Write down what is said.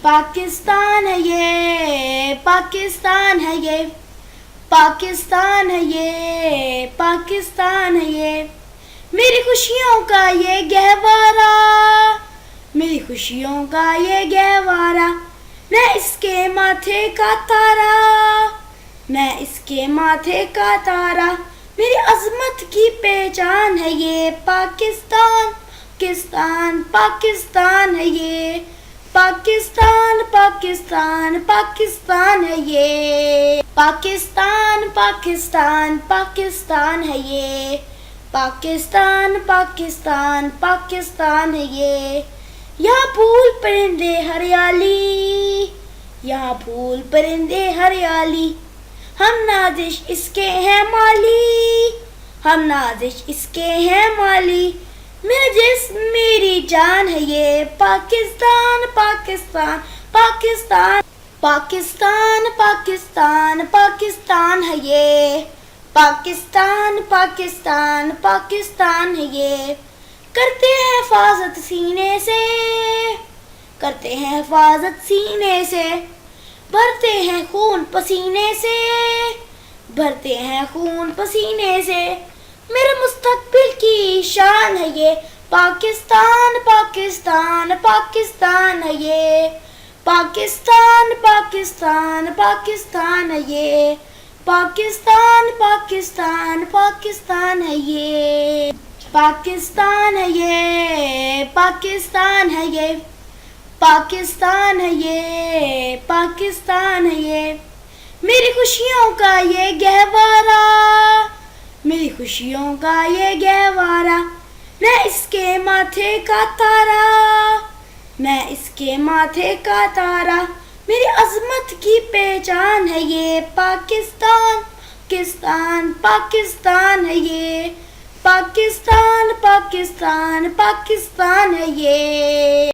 پاکستان ہے یہ، پاکستان ہے یہ، پاکستان ہے یہ، پاکستان ہے یہ، میری خوشیوں کا یہ گہوارہ، میری خوشیوں کا یہ گہوارہ، میں اس کے ماتھے کا تارا، میں اس کے ماتھے کا تارا، میری عظمت کی پہچان ہے یہ پاکستان، پاکستان، پاکستان ہے یہ، پاکستان، پاکستان، پاکستان ہے یہ، پاکستان، پاکستان، پاکستان ہے یہ، پاکستان، پاکستان، پاکستان ہے یہ، یہاں پھول پرندے ہریالی، یہاں پھول پرندے ہریالی، ہم نازش اس کے ہیں مالی، ہم نازش اس کے ہیں مالی، میرا جسم میری جان ہے یہ پاکستان، پاکستان، پاکستان، پاکستان، پاکستان، پاکستان ہے یہ، پاکستان، پاکستان، پاکستان ہے یہ، کرتے ہیں حفاظت سینے سے، کرتے ہیں حفاظت سینے سے، بھرتے ہیں خون پسینے سے، بھرتے ہیں خون پسینے سے، میرے مستقبل کی شان ہے یہ پاکستان، پاکستان، پاکستان ہے یہ، پاکستان، پاکستان، پاکستان ہے یہ، پاکستان، پاکستان، پاکستان ہے یہ، پاکستان ہے یہ، پاکستان ہے یہ، پاکستان ہے یہ، پاکستان ہے یہ، میری خوشیوں کا یہ گہوارہ، میری خوشیوں کا یہ گہوارہ، میں اس کے ماتھے کا تارا، میں اس کے ماتھے کا تارا، میری عظمت کی پہچان ہے یہ پاکستان، پاکستان، پاکستان ہے یہ، پاکستان، پاکستان، پاکستان ہے یہ۔